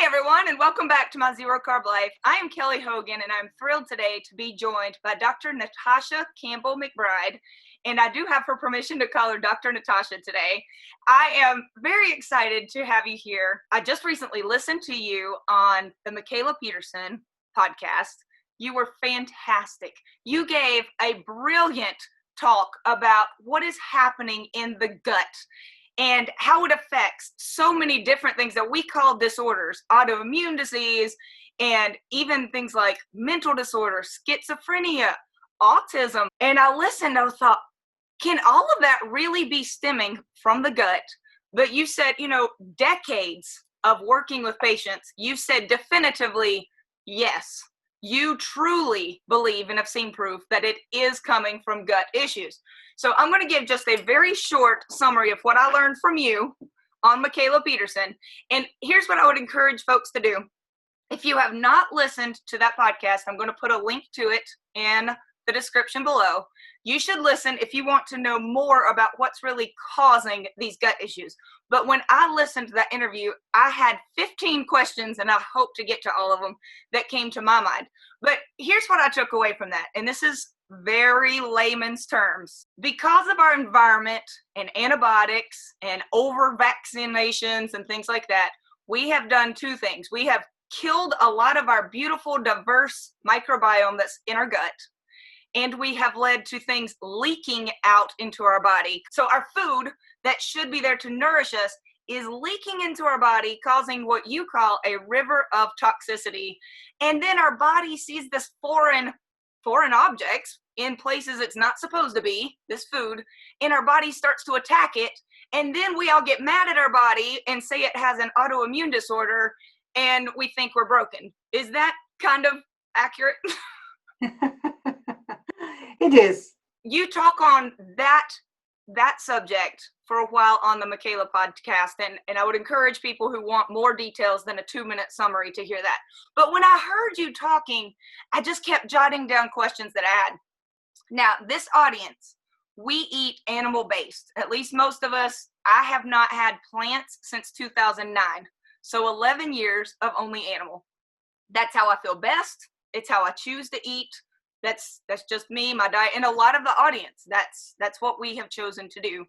Hi, everyone, and welcome back to my Zero Carb Life. I am Kelly Hogan, and I'm thrilled today to be joined by Dr. Natasha Campbell-McBride, and I do have her permission to call her Dr. Natasha today. I am very excited to have you here. I just recently listened to you on the Mikhaila Peterson Podcast. You were fantastic. You gave a brilliant talk about what is happening in the gut and how it affects so many different things that we call disorders, autoimmune disease, and even things like mental disorders, schizophrenia, autism. And I listened, I thought, can all of that really be stemming from the gut? But you said, decades of working with patients, you said definitively, yes, you truly believe and have seen proof that it is coming from gut issues. So I'm going to give just a very short summary of what I learned from you on Mikhaila Peterson. And here's what I would encourage folks to do. If you have not listened to that podcast, I'm going to put a link to it in the description below. You should listen if you want to know more about what's really causing these gut issues. But when I listened to that interview, I had 15 questions, and I hope to get to all of them that came to my mind. But here's what I took away from that, and this is very layman's terms. Because of our environment and antibiotics and over vaccinations and things like that, we have done two things. We have killed a lot of our beautiful, diverse microbiome that's in our gut, and we have led to things leaking out into our body. So our food that should be there to nourish us is leaking into our body, causing what you call a river of toxicity. And then our body sees this foreign objects in places it's not supposed to be, this food, and our body starts to attack it. And then we all get mad at our body and say it has an autoimmune disorder, and we think we're broken. Is that kind of accurate? It is. You talk on that subject for a while on the Mikhaila podcast, and I would encourage people who want more details than a 2-minute summary to hear that. But when I heard you talking, I just kept jotting down questions that I had. Now, this audience, we eat animal-based. At least most of us. I have not had plants since 2009. So 11 years of only animal. That's how I feel best. It's how I choose to eat. That's just me, my diet, and a lot of the audience. That's what we have chosen to do.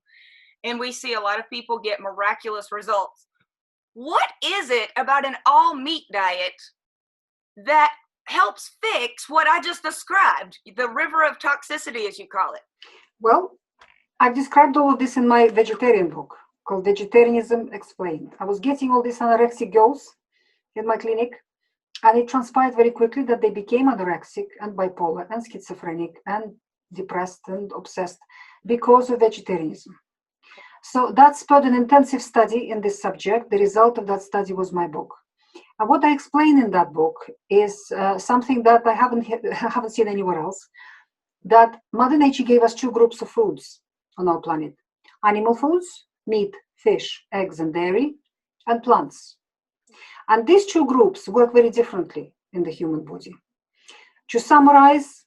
And we see a lot of people get miraculous results. What is it about an all-meat diet that helps fix what I just described, the river of toxicity, as you call it? Well, I've described all of this in my vegetarian book called Vegetarianism Explained. I was getting all these anorexic girls in my clinic, and it transpired very quickly that they became anorexic and bipolar and schizophrenic and depressed and obsessed because of vegetarianism. So that spurred an intensive study in this subject. The result of that study was my book. And what I explain in that book is something that I haven't seen anywhere else, that Mother Nature gave us two groups of foods on our planet. Animal foods, meat, fish, eggs, and dairy, and plants. And these two groups work very differently in the human body. To summarize,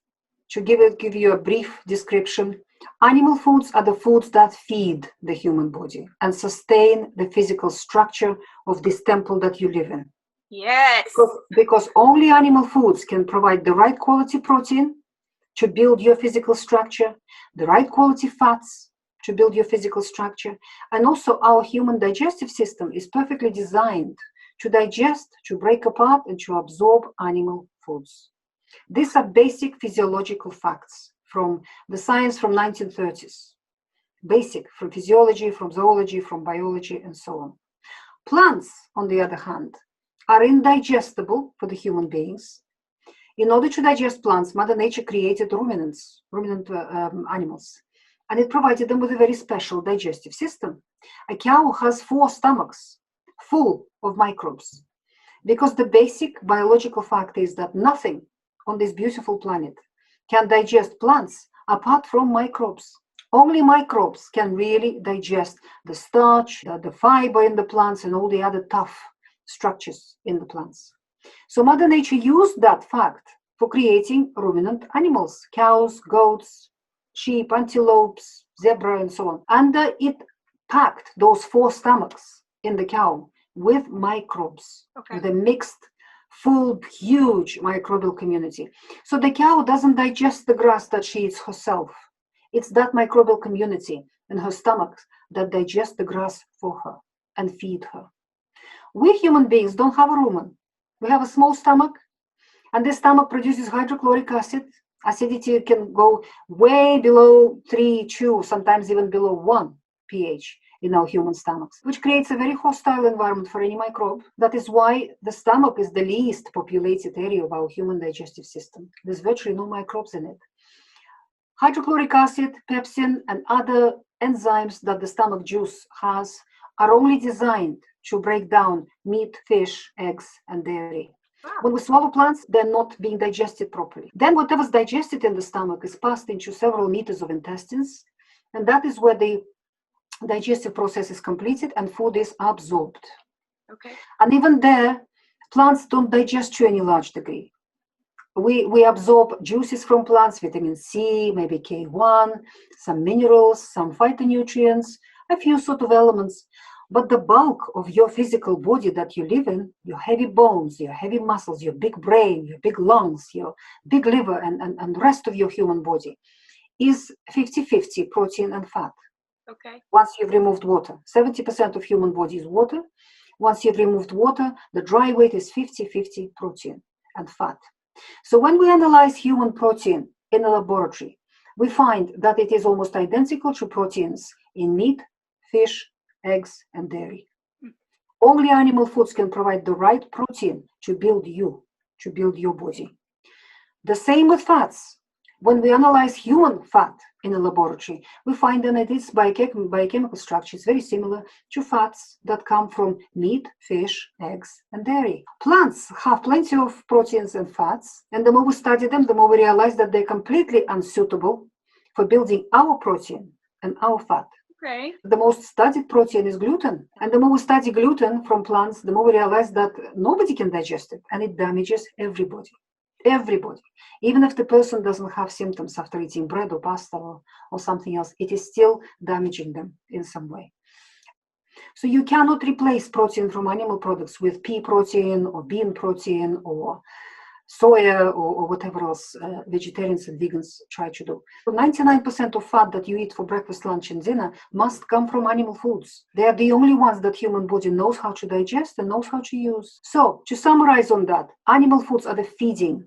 to give you a brief description, animal foods are the foods that feed the human body and sustain the physical structure of this temple that you live in. Yes. Because only animal foods can provide the right quality protein to build your physical structure, the right quality fats to build your physical structure, and also our human digestive system is perfectly designed to digest, to break apart, and to absorb animal foods. These are basic physiological facts from the science from 1930s. Basic, from physiology, from zoology, from biology, and so on. Plants, on the other hand, are indigestible for the human beings. In order to digest plants, Mother Nature created ruminant animals, and it provided them with a very special digestive system. A cow has 4 stomachs full of microbes, because the basic biological fact is that nothing on this beautiful planet can digest plants apart from microbes. Only microbes can really digest the starch, the fiber in the plants, and all the other tough structures in the plants. So Mother Nature used that fact for creating ruminant animals, cows, goats, sheep, antelopes, zebra, and so on. And it packed those 4 stomachs in the cow with microbes, Okay. with a mixed, full, huge microbial community. So the cow doesn't digest the grass that she eats herself. It's that microbial community in her stomach that digests the grass for her and feed her. We human beings don't have a rumen. We have a small stomach, and this stomach produces hydrochloric acid. Acidity can go way below 3, 2, sometimes even below 1 pH in our human stomachs, which creates a very hostile environment for any microbe. That is why the stomach is the least populated area of our human digestive system. There's virtually no microbes in it. Hydrochloric acid, pepsin, and other enzymes that the stomach juice has are only designed to break down meat, fish, eggs, and dairy. Wow. When we swallow plants, they're not being digested properly. Then whatever's digested in the stomach is passed into several meters of intestines, and that is where the digestive process is completed and food is absorbed. Okay. And even there, plants don't digest to any large degree. We absorb juices from plants, vitamin C, maybe K1, some minerals, some phytonutrients, a few sort of elements. But the bulk of your physical body that you live in, your heavy bones, your heavy muscles, your big brain, your big lungs, your big liver, and the rest of your human body is 50-50 protein and fat. Okay. Once you've removed water, 70% of human body is water. Once you've removed water, the dry weight is 50-50 protein and fat. So when we analyze human protein in a laboratory, we find that it is almost identical to proteins in meat, fish, eggs, and dairy. Only animal foods can provide the right protein to build you, to build your body. The same with fats. When we analyze human fat in a laboratory, we find that its biochemical structure is very similar to fats that come from meat, fish, eggs, and dairy. Plants have plenty of proteins and fats, and the more we study them, the more we realize that they're completely unsuitable for building our protein and our fat. Okay. The most studied protein is gluten. And the more we study gluten from plants, the more we realize that nobody can digest it, and it damages everybody. Everybody. Even if the person doesn't have symptoms after eating bread or pasta or something else, it is still damaging them in some way. So you cannot replace protein from animal products with pea protein or bean protein or soya or whatever else vegetarians and vegans try to do. So 99% of fat that you eat for breakfast, lunch, and dinner must come from animal foods. They are the only ones that human body knows how to digest and knows how to use. So to summarize on that, animal foods are the feeding,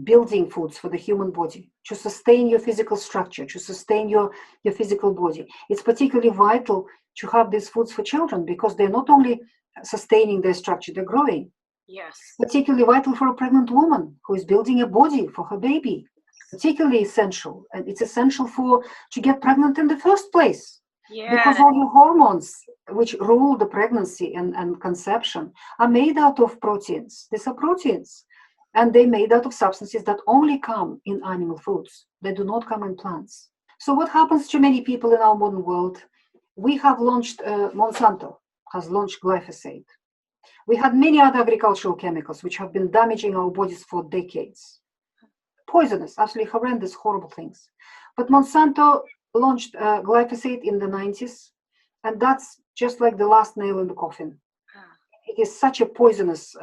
building foods for the human body to sustain your physical structure, to sustain your physical body. It's particularly vital to have these foods for children because they're not only sustaining their structure, they're growing. Yes. Particularly vital for a pregnant woman who is building a body for her baby. Particularly essential. And it's essential to get pregnant in the first place. Yeah. Because all your hormones, which rule the pregnancy and conception, are made out of proteins. These are proteins. And they're made out of substances that only come in animal foods. They do not come in plants. So what happens to many people in our modern world? We have launched, Monsanto has launched glyphosate. We had many other agricultural chemicals which have been damaging our bodies for decades. Poisonous, absolutely horrendous, horrible things. But Monsanto launched glyphosate in the 90s, and that's just like the last nail in the coffin. It is such a poisonous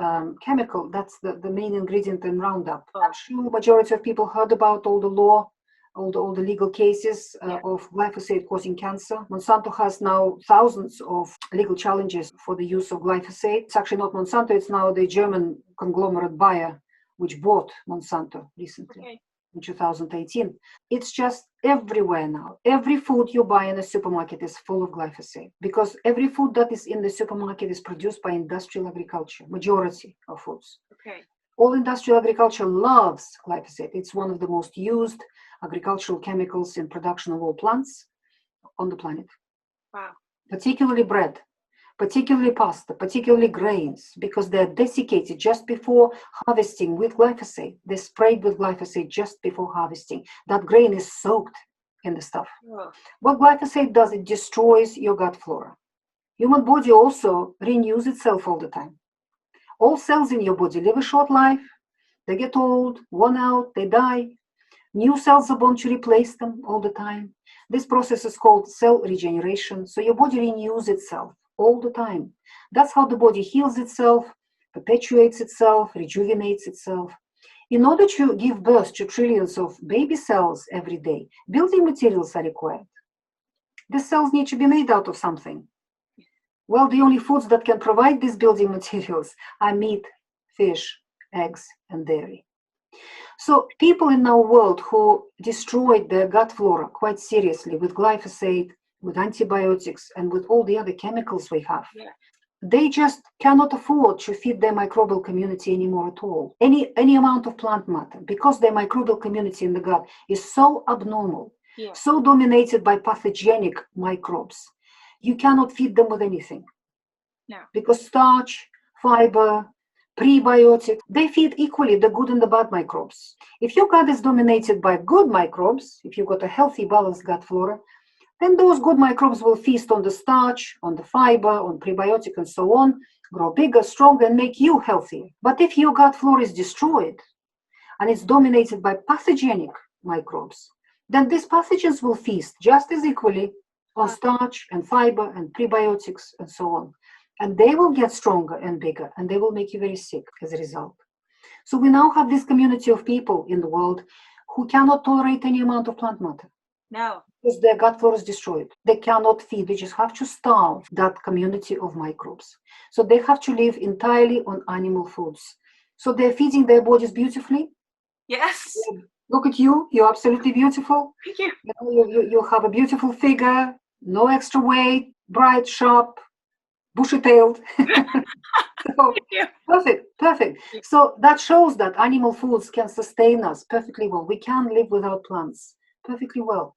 chemical. That's the main ingredient in Roundup. I'm sure the majority of people heard about all the law, all the legal cases of glyphosate causing cancer. Monsanto has now thousands of legal challenges for the use of glyphosate. It's actually not Monsanto, it's now the German conglomerate Bayer, which bought Monsanto recently in 2018. It's just everywhere now. Every food you buy in a supermarket is full of glyphosate because every food that is in the supermarket is produced by industrial agriculture, majority of foods. Okay. All industrial agriculture loves glyphosate. It's one of the most used agricultural chemicals in production of all plants on the planet. Wow. Particularly bread, particularly pasta, particularly grains, because they're desiccated just before harvesting with glyphosate. They're sprayed with glyphosate just before harvesting. That grain is soaked in the stuff. Oh. What glyphosate does, it destroys your gut flora. Human body also renews itself all the time. All cells in your body live a short life. They get old, worn out, they die. New cells are born to replace them all the time. This process is called cell regeneration. So your body renews itself all the time. That's how the body heals itself, perpetuates itself, rejuvenates itself. In order to give birth to trillions of baby cells every day, building materials are required. The cells need to be made out of something. Well, the only foods that can provide these building materials are meat, fish, eggs, and dairy. So people in our world who destroyed their gut flora quite seriously with glyphosate, with antibiotics, and with all the other chemicals we have, they just cannot afford to feed their microbial community anymore at all. Any amount of plant matter, because their microbial community in the gut is so abnormal, so dominated by pathogenic microbes, you cannot feed them with anything. No. Because starch, fiber, prebiotics, they feed equally the good and the bad microbes. If your gut is dominated by good microbes, if you've got a healthy, balanced gut flora, then those good microbes will feast on the starch, on the fiber, on prebiotic and so on, grow bigger, stronger, and make you healthier. But if your gut flora is destroyed and it's dominated by pathogenic microbes, then these pathogens will feast just as equally on starch and fiber and prebiotics and so on. And they will get stronger and bigger, and they will make you very sick as a result. So we now have this community of people in the world who cannot tolerate any amount of plant matter. No. Because their gut flora is destroyed. They cannot feed. They just have to starve that community of microbes. So they have to live entirely on animal foods. So they're feeding their bodies beautifully. Yes. Look at you. You're absolutely beautiful. Thank you. You have a beautiful figure, no extra weight, bright, sharp, bushy-tailed. So, perfect. So that shows that animal foods can sustain us perfectly well. We can live without plants perfectly well.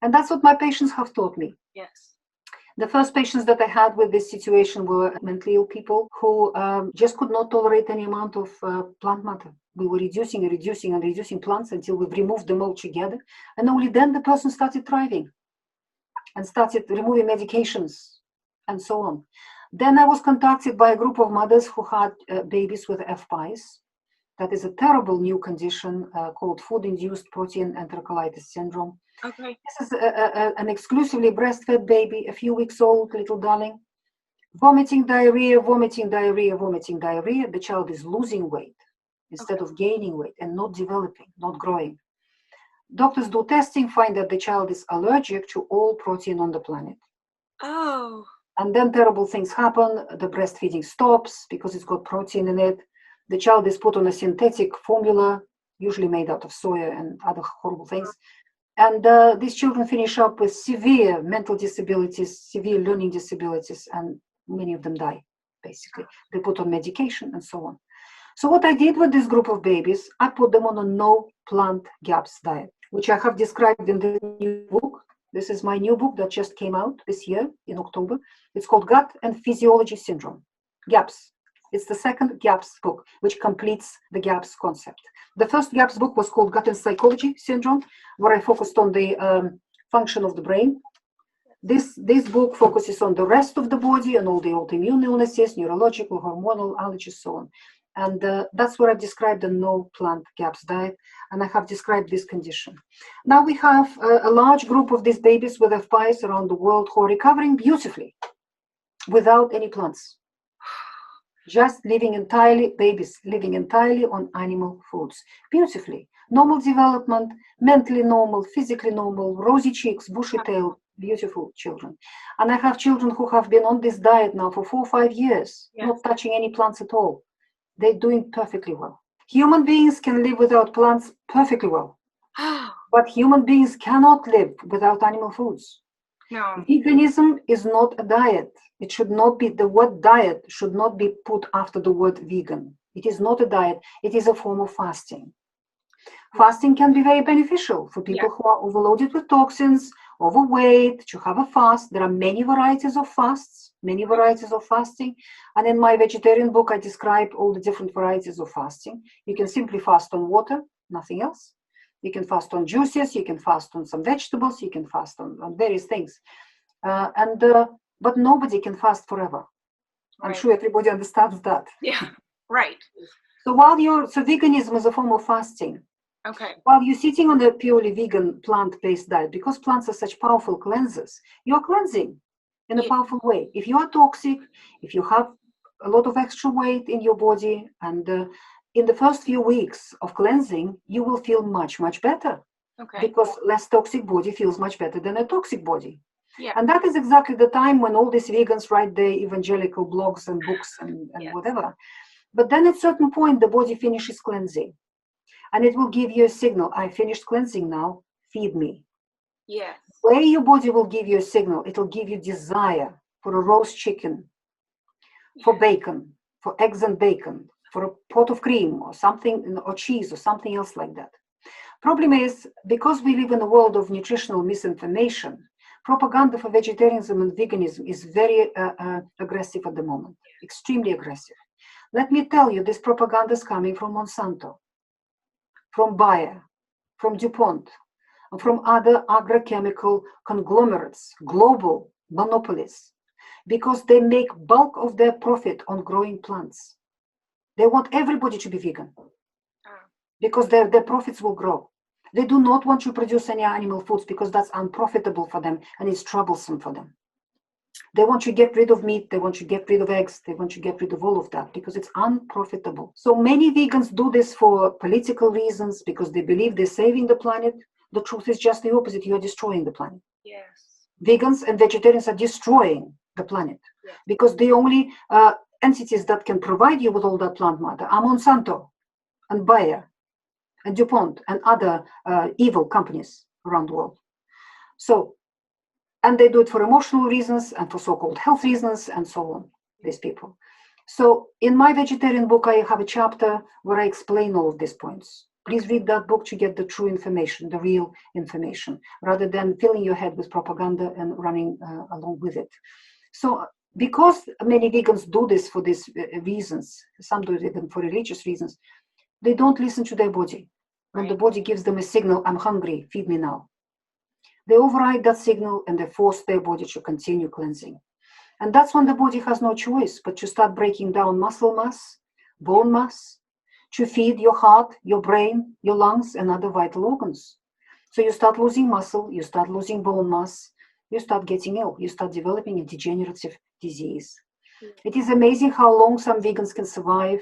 And that's what my patients have taught me. Yes. The first patients that I had with this situation were mentally ill people who just could not tolerate any amount of plant matter. We were reducing plants until we've removed them all together. And only then the person started thriving and started removing medications and so on. Then I was contacted by a group of mothers who had babies with FPIs. That is a terrible new condition called food-induced protein enterocolitis syndrome. Okay. This is an exclusively breastfed baby, a few weeks old, little darling. Vomiting, diarrhea. The child is losing weight instead of gaining weight and not developing, not growing. Doctors do testing, find that the child is allergic to all protein on the planet. Oh. And then terrible things happen. The breastfeeding stops because it's got protein in it. The child is put on a synthetic formula, usually made out of soya and other horrible things. And these children finish up with severe mental disabilities, severe learning disabilities, and many of them die, basically. They put on medication and so on. So what I did with this group of babies, I put them on a no plant GAPS diet, which I have described in the new book. This is my new book that just came out this year in October. It's called Gut and Physiology Syndrome, GAPS. It's the second GAPS book, which completes the GAPS concept. The first GAPS book was called Gut and Psychology Syndrome, where I focused on the function of the brain. This book focuses on the rest of the body and all the autoimmune illnesses, neurological, hormonal, allergies, so on. And that's where I described the no plant GAPS diet, and I have described this condition. Now we have a large group of these babies with FPIs around the world who are recovering beautifully without any plants. Just babies living entirely on animal foods, beautifully. Normal development, mentally normal, physically normal, rosy cheeks, bushy tail, beautiful children. And I have children who have been on this diet now for 4 or 5 years, not touching any plants at all. They're doing perfectly well. Human beings can live without plants perfectly well. But human beings cannot live without animal foods. No. Veganism is not a diet. It should not be, the word diet should not be put after the word vegan. It is not a diet. It is a form of fasting. Fasting can be very beneficial for people who are overloaded with toxins, overweight, to have a fast. There are many varieties of fasts, many varieties of fasting. And in my vegetarian book, I describe all the different varieties of fasting. You can simply fast on water, nothing else. You can fast on juices, you can fast on some vegetables, you can fast on various things. But nobody can fast forever. I'm sure everybody understands that. Yeah, right. So veganism is a form of fasting. Okay. While you're sitting on a purely vegan plant-based diet, because plants are such powerful cleansers, you're cleansing. in a powerful way. If you are toxic, if you have a lot of extra weight in your body, and in the first few weeks of cleansing, you will feel much, much better. Okay. Because less toxic body feels much better than a toxic body. Yeah. And that is exactly the time when all these vegans write their evangelical blogs and books and whatever. But then at a certain point, the body finishes cleansing. And it will give you a signal. I finished cleansing now, feed me. Yes. Where your body will give you a signal, it will give you desire for a roast chicken, for bacon, for eggs and bacon, for a pot of cream or something, or cheese or something else like that. Problem is, because we live in a world of nutritional misinformation, propaganda for vegetarianism and veganism is very aggressive at the moment, extremely aggressive. Let me tell you, this propaganda is coming from Monsanto, from Bayer, from DuPont, and from other agrochemical conglomerates, global monopolies, because they make bulk of their profit on growing plants. They want everybody to be vegan, because their profits will grow. They do not want to produce any animal foods because that's unprofitable for them and it's troublesome for them. They want to get rid of meat, they want to get rid of eggs, they want to get rid of all of that because it's unprofitable. So many vegans do this for political reasons because they believe they're saving the planet. The truth is just the opposite. You're destroying the planet. Yes. Vegans and vegetarians are destroying the planet because the only entities that can provide you with all that plant matter are Monsanto and Bayer and DuPont and other evil companies around the world. So, and they do it for emotional reasons and for so-called health reasons and so on, these people. So in my vegetarian book, I have a chapter where I explain all of these points. Please read that book to get the true information, the real information, rather than filling your head with propaganda and running along with it. So because many vegans do this for these reasons, some do it even for religious reasons, they don't listen to their body. When the body gives them a signal, I'm hungry, feed me now. They override that signal and they force their body to continue cleansing. And that's when the body has no choice but to start breaking down muscle mass, bone mass, to feed your heart, your brain, your lungs, and other vital organs. So you start losing muscle, you start losing bone mass, you start getting ill, you start developing a degenerative disease. It is amazing how long some vegans can survive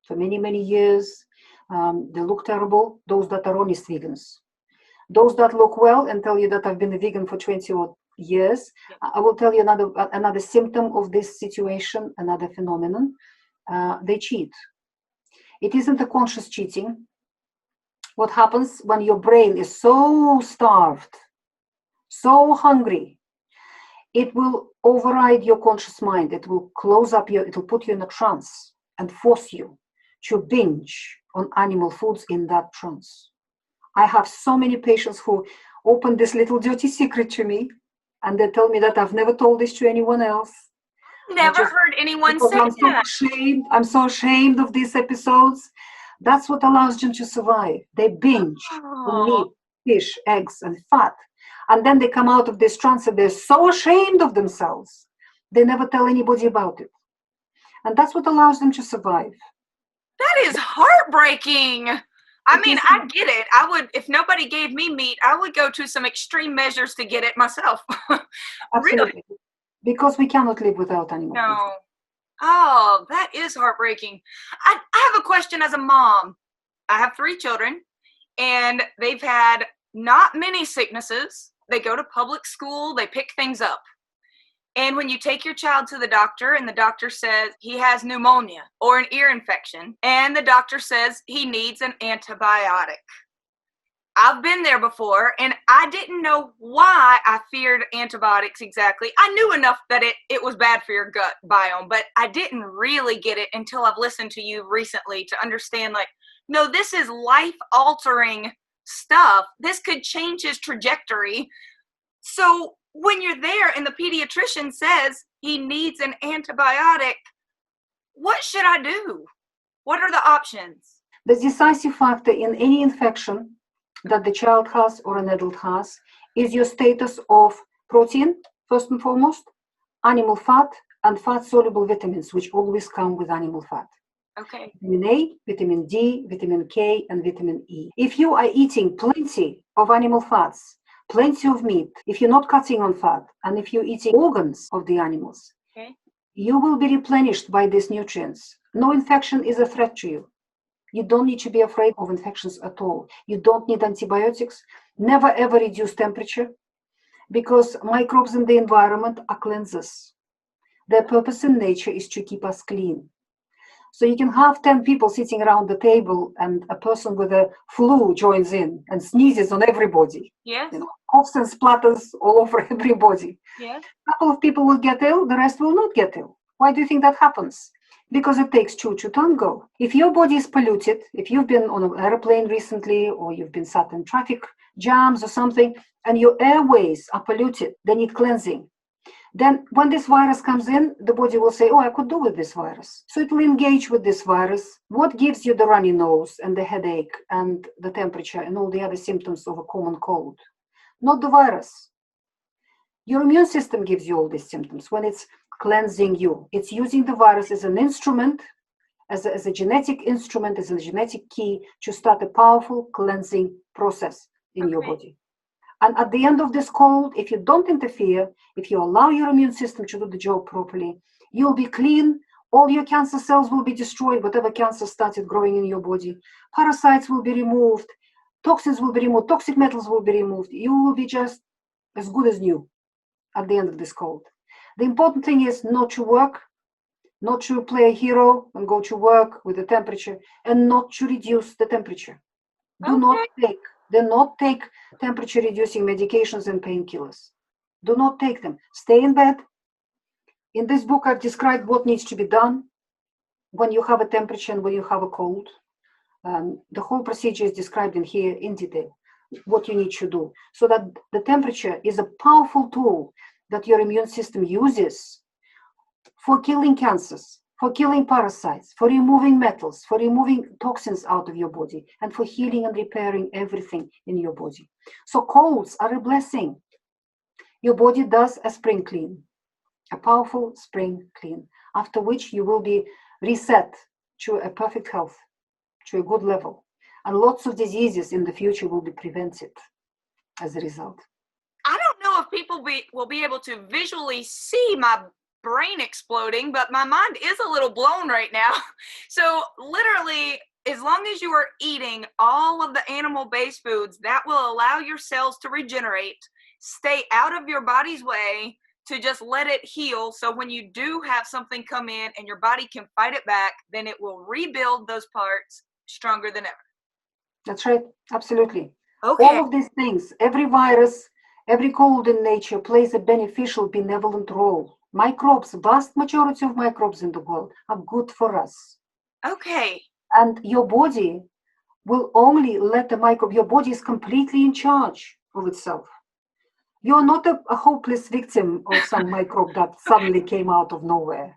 for many, many years. They look terrible, those that are honest vegans. Those that look well and tell you that I've been a vegan for 20 odd years, I will tell you another symptom of this situation, another phenomenon. They cheat. It isn't a conscious cheating. What happens when your brain is so starved, so hungry, it will override your conscious mind. It will close up it will put you in a trance and force you to binge on animal foods in that trance. I have so many patients who open this little dirty secret to me, and they tell me that I've never told this to anyone else. Never heard anyone say that. I'm so ashamed of these episodes. That's what allows them to survive. They binge on meat, fish, eggs, and fat. And then they come out of this trance and they're so ashamed of themselves. They never tell anybody about it. And that's what allows them to survive. That is heartbreaking. I mean, I get it. I would, if nobody gave me meat, I would go to some extreme measures to get it myself. Absolutely. Really? Because we cannot live without animals. No. Oh, that is heartbreaking. I have a question as a mom. I have 3 children, and they've had not many sicknesses. They go to public school. They pick things up. And when you take your child to the doctor and the doctor says he has pneumonia or an ear infection, and the doctor says he needs an antibiotic. I've been there before, and I didn't know why I feared antibiotics exactly. I knew enough that it was bad for your gut biome, but I didn't really get it until I've listened to you recently to understand, like, no, this is life-altering stuff. This could change his trajectory. So when you're there and the pediatrician says he needs an antibiotic, what should I do? What are the options? The decisive factor in any infection that the child has or an adult has is your status of protein, first and foremost, animal fat, and fat-soluble vitamins, which always come with animal fat. Okay. Vitamin A, vitamin D, vitamin K, and vitamin E. If you are eating plenty of animal fats, plenty of meat, if you're not cutting on fat, and if you're eating organs of the animals, you will be replenished by these nutrients. No infection is a threat to you. You don't need to be afraid of infections at all. You don't need antibiotics. Never ever reduce temperature, because microbes in the environment are cleansers. Their purpose in nature is to keep us clean. So you can have 10 people sitting around the table and a person with a flu joins in and sneezes on everybody. Yes. Coughs and splatters all over everybody. Yes. A couple of people will get ill, the rest will not get ill. Why do you think that happens? Because it takes two to tango. If your body is polluted, if you've been on an airplane recently, or you've been sat in traffic jams or something, and your airways are polluted, they need cleansing. Then when this virus comes in, the body will say, oh, I could do with this virus. So it will engage with this virus. What gives you the runny nose and the headache and the temperature and all the other symptoms of a common cold? Not the virus. Your immune system gives you all these symptoms when it's cleansing you. It's using the virus as an instrument, as a genetic instrument, as a genetic key to start a powerful cleansing process in your body. And at the end of this cold, if you don't interfere, if you allow your immune system to do the job properly, you'll be clean. All your cancer cells will be destroyed, whatever cancer started growing in your body. Parasites will be removed. Toxins will be removed. Toxic metals will be removed. You will be just as good as new at the end of this cold. The important thing is not to work, not to play a hero and go to work with the temperature, and not to reduce the temperature. Do not take temperature reducing medications and painkillers. Do not take them. Stay in bed. In this book, I've described what needs to be done when you have a temperature and when you have a cold. The whole procedure is described in here in detail, what you need to do. So that the temperature is a powerful tool that your immune system uses for killing cancers, for killing parasites, for removing metals, for removing toxins out of your body, and for healing and repairing everything in your body. So colds are a blessing. Your body does a spring clean, a powerful spring clean, after which you will be reset to a perfect health, to a good level. And lots of diseases in the future will be prevented as a result. I don't know if people will be able to visually see my brain exploding, but my mind is a little blown right now. So literally, as long as you are eating all of the animal-based foods, that will allow your cells to regenerate, stay out of your body's way, to just let it heal. So when you do have something come in and your body can fight it back, then it will rebuild those parts stronger than ever. That's right. Absolutely. Okay. All of these things, every virus, every cold in nature plays a beneficial, benevolent role. Microbes, vast majority of microbes in the world are good for us. Okay. And your body will only let the microbe, your body is completely in charge of itself. You're not a hopeless victim of some microbe that suddenly came out of nowhere.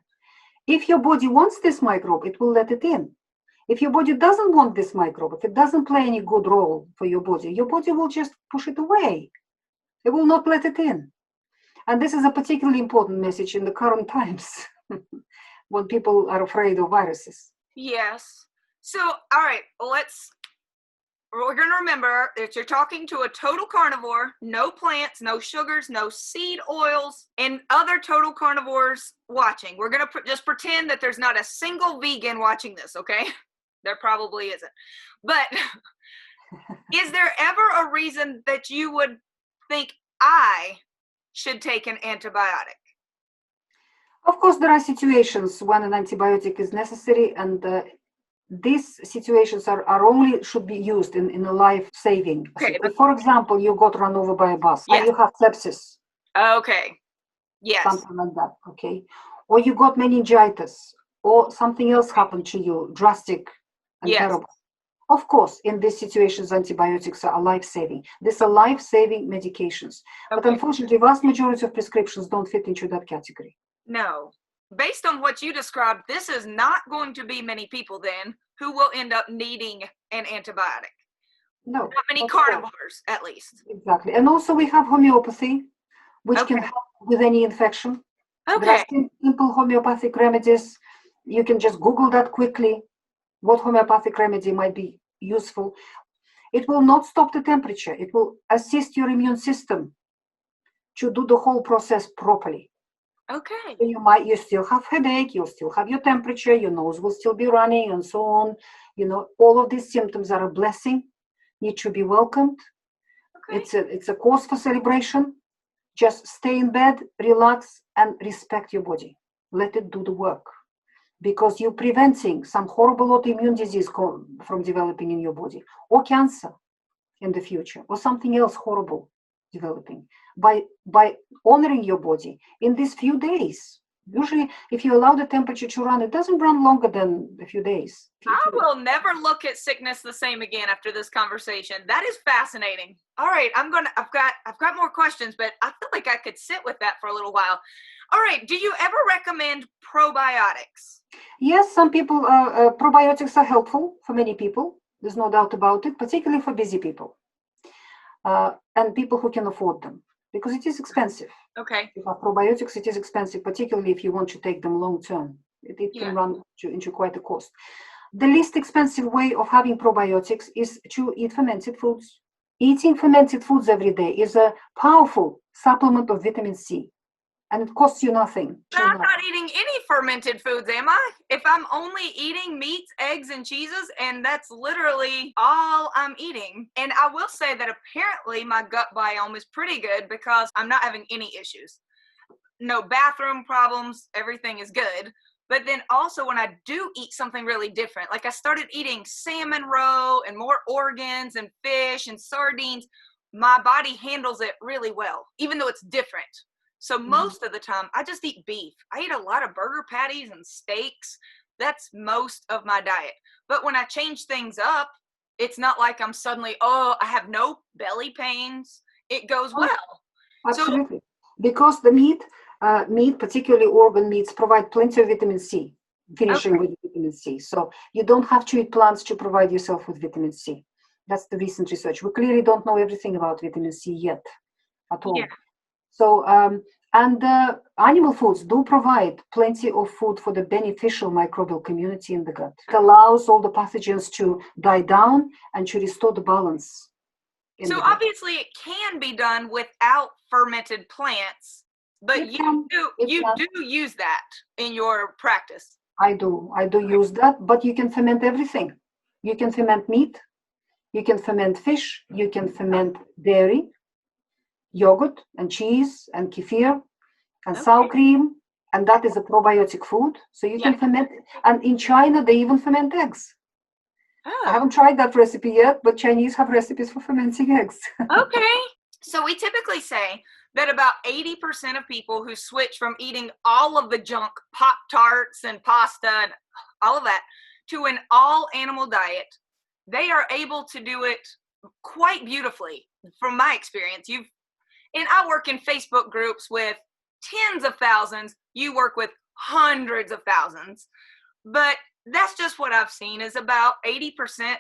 If your body wants this microbe, it will let it in. If your body doesn't want this microbe, if it doesn't play any good role for your body will just push it away. It will not let it in. And this is a particularly important message in the current times when people are afraid of viruses. Yes. So, all right, we're going to remember that you're talking to a total carnivore, no plants, no sugars, no seed oils, and other total carnivores watching. We're going to just pretend that there's not a single vegan watching this, okay? There probably isn't. But is there ever a reason that you would think I should take an antibiotic? Of course, there are situations when an antibiotic is necessary, and these situations are only should be used in a life-saving. Okay, if, for example, you got run over by a bus, yes, and you have sepsis. Okay. Yes. Something like that, okay? Or you got meningitis, or something else happened to you, drastic and terrible. Of course, in these situations, antibiotics are life-saving. These are life-saving medications. But unfortunately, vast majority of prescriptions don't fit into that category. No. Based on what you described, this is not going to be many people then who will end up needing an antibiotic. No. Not many carnivores, at least. Exactly. And also we have homeopathy, which can help with any infection. There are simple homeopathic remedies. You can just Google that quickly. What homeopathic remedy might be useful. It will not stop the temperature. It will assist your immune system to do the whole process properly. Okay. So you still have headache, you'll still have your temperature, your nose will still be running and so on. All of these symptoms are a blessing, need to be welcomed. Okay. It's a cause for celebration. Just stay in bed, relax, and respect your body. Let it do the work. Because you're preventing some horrible autoimmune disease from developing in your body, or cancer in the future, or something else horrible developing by honoring your body in these few days. Usually, if you allow the temperature to run, it doesn't run longer than a few days. I will never look at sickness the same again after this conversation. That is fascinating. All right, I've got more questions, but I feel like I could sit with that for a little while. All right, do you ever recommend probiotics? Yes, some people, probiotics are helpful for many people. There's no doubt about it, particularly for busy people and people who can afford them, because it is expensive. Okay. If probiotics, it is expensive, particularly if you want to take them long term. It can run into quite a cost. The least expensive way of having probiotics is to eat fermented foods. Eating fermented foods every day is a powerful supplement of vitamin C, and it costs you nothing. I'm not eating any fermented foods, am I? If I'm only eating meats, eggs, and cheeses, and that's literally all I'm eating. And I will say that apparently my gut biome is pretty good because I'm not having any issues. No bathroom problems, everything is good. But then also when I do eat something really different, like I started eating salmon roe and more organs and fish and sardines, my body handles it really well, even though it's different. So most of the time, I just eat beef. I eat a lot of burger patties and steaks. That's most of my diet. But when I change things up, it's not like I'm suddenly, I have no belly pains. It goes well. Absolutely. Because the meat, particularly organ meats, provide plenty of vitamin C, finishing with vitamin C. So you don't have to eat plants to provide yourself with vitamin C. That's the recent research. We clearly don't know everything about vitamin C yet at all. Yeah. So, and animal foods do provide plenty of food for the beneficial microbial community in the gut. It allows all the pathogens to die down and to restore the balance. So obviously it can be done without fermented plants, but you do use that in your practice. I do use that, but you can ferment everything. You can ferment meat, you can ferment fish, you can ferment dairy, yogurt and cheese and kefir and sour cream, and that is a probiotic food. So you can ferment, and in China they even ferment eggs. I haven't tried that recipe yet, but Chinese have recipes for fermenting eggs. Okay. So we typically say that about 80% of people who switch from eating all of the junk, Pop-Tarts and pasta and all of that, to an all animal diet, they are able to do it quite beautifully. From my experience, and I work in Facebook groups with tens of thousands. You work with hundreds of thousands. But that's just what I've seen, is about 80%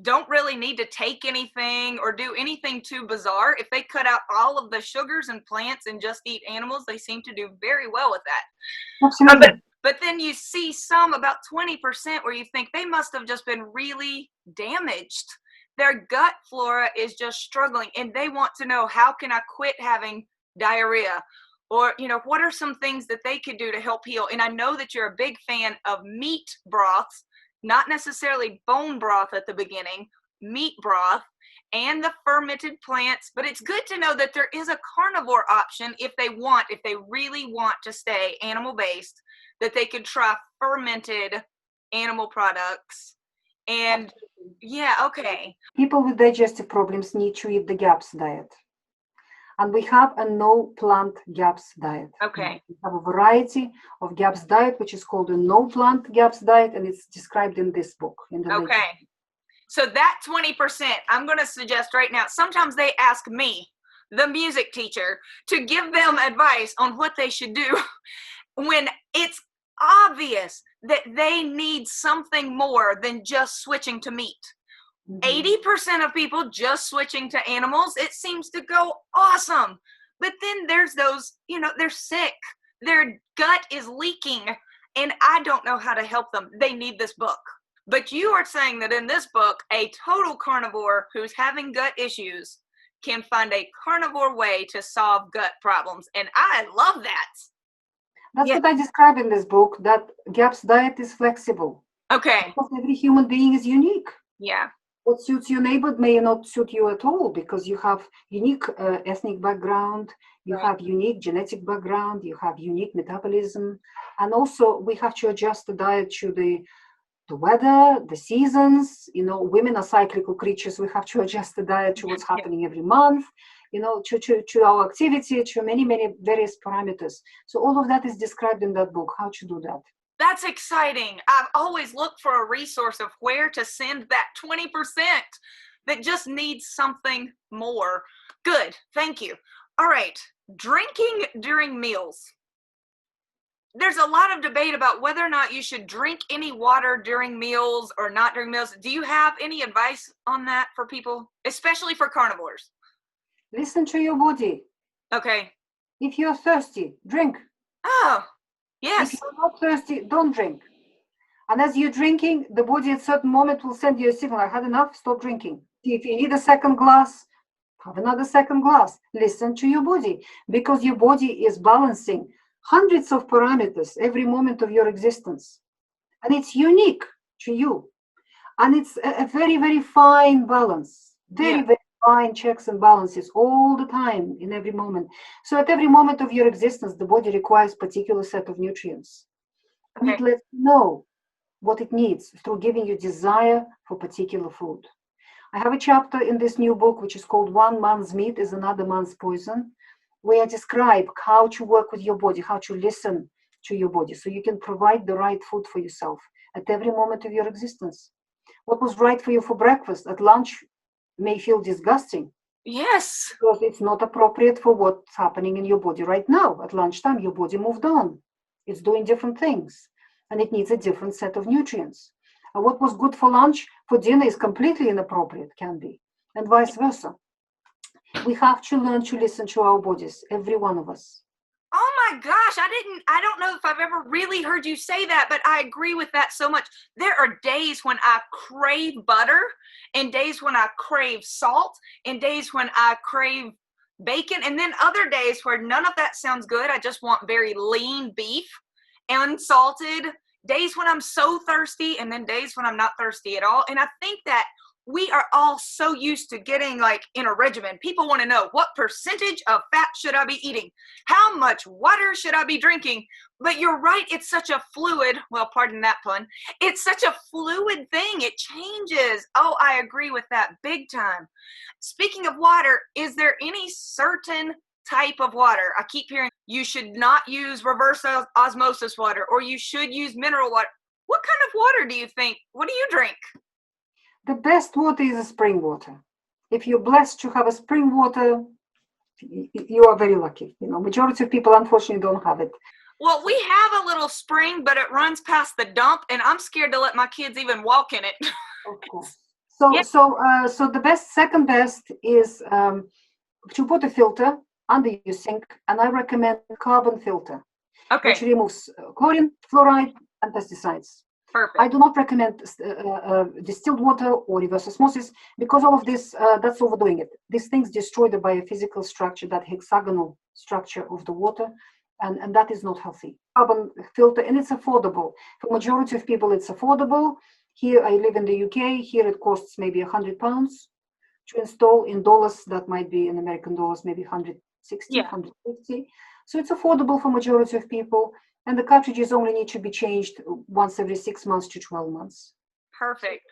don't really need to take anything or do anything too bizarre. If they cut out all of the sugars and plants and just eat animals, they seem to do very well with that. Absolutely. But then you see some, about 20%, where you think they must have just been really damaged. Their gut flora is just struggling, and they want to know, how can I quit having diarrhea? Or, what are some things that they could do to help heal? And I know that you're a big fan of meat broths, not necessarily bone broth at the beginning, meat broth, and the fermented plants. But it's good to know that there is a carnivore option if they really want to stay animal-based, that they could try fermented animal products. And people with digestive problems need to eat the GAPS diet. And we have a no plant GAPS diet. Okay. We have a variety of GAPS diet, which is called a no plant GAPS diet, and it's described in this book. Okay. So that 20%, I'm going to suggest right now, sometimes they ask me, the music teacher, to give them advice on what they should do when it's obvious that they need something more than just switching to meat. 80% of people just switching to animals, it seems to go awesome. But then there's those, they're sick, their gut is leaking, and I don't know how to help them. They need this book. But you are saying that in this book, a total carnivore who's having gut issues can find a carnivore way to solve gut problems. And I love that. That's Yeah. what I describe in this book, that GAPS diet is flexible. Okay. Because every human being is unique. Yeah. What suits your neighbor may not suit you at all, because you have unique ethnic background, you Right. have unique genetic background, you have unique metabolism. And also we have to adjust the diet to the weather, the seasons. Women are cyclical creatures. We have to adjust the diet to what's happening every month, to our activity, to many, many various parameters. So all of that is described in that book, how to do that. That's exciting. I've always looked for a resource of where to send that 20% that just needs something more. Good. Thank you. All right. Drinking during meals. There's a lot of debate about whether or not you should drink any water during meals or not during meals. Do you have any advice on that for people, especially for carnivores? Listen to your body. Okay. If you're thirsty, drink. Oh, yes. If you're not thirsty, don't drink. And as you're drinking, the body at a certain moment will send you a signal, I had enough, stop drinking. If you need a second glass, have another second glass. Listen to your body, because your body is balancing hundreds of parameters every moment of your existence. And it's unique to you. And it's a very, very fine balance. Very, very fine checks and balances all the time, in every moment. So at every moment of your existence, the body requires a particular set of nutrients. And it lets you know what it needs through giving you desire for particular food. I have a chapter in this new book, which is called One Man's Meat is Another Man's Poison, where I describe how to work with your body, how to listen to your body, so you can provide the right food for yourself at every moment of your existence. What was right for you for breakfast at lunch may feel disgusting. Yes. Because it's not appropriate for what's happening in your body right now. At lunchtime, your body moved on. It's doing different things, and it needs a different set of nutrients. And what was good for lunch, for dinner is completely inappropriate, can be, and vice versa. We have to learn to listen to our bodies, every one of us. Oh my gosh, I don't know if I've ever really heard you say that, but I agree with that so much. There are days when I crave butter, and days when I crave salt, and days when I crave bacon, and then other days where none of that sounds good. I just want very lean beef, unsalted, days when I'm so thirsty, and then days when I'm not thirsty at all. And I think that we are all so used to getting like in a regimen. People want to know, what percentage of fat should I be eating? How much water should I be drinking? But you're right, it's such a fluid, well, pardon that pun, it's such a fluid thing. It changes. Oh, I agree with that big time. Speaking of water, is there any certain type of water? I keep hearing you should not use reverse osmosis water, or you should use mineral water. What kind of water do you think? What do you drink? The best water is a spring water. If you're blessed to have a spring water, you are very lucky. Majority of people unfortunately don't have it. Well, we have a little spring, but it runs past the dump, and I'm scared to let my kids even walk in it. Of course. So the second best is to put a filter under your sink, and I recommend carbon filter, which removes chlorine, fluoride, and pesticides. Perfect. I do not recommend distilled water or reverse osmosis, because all of this, that's overdoing it. These things destroy the biophysical structure, that hexagonal structure of the water, and that is not healthy. Carbon filter, and it's affordable. For majority of people, it's affordable. Here, I live in the UK. Here, it costs maybe £100 to install. In dollars, that might be in American dollars, maybe 160, 150. So it's affordable for majority of people. And the cartridges only need to be changed once every 6 months to 12 months. Perfect.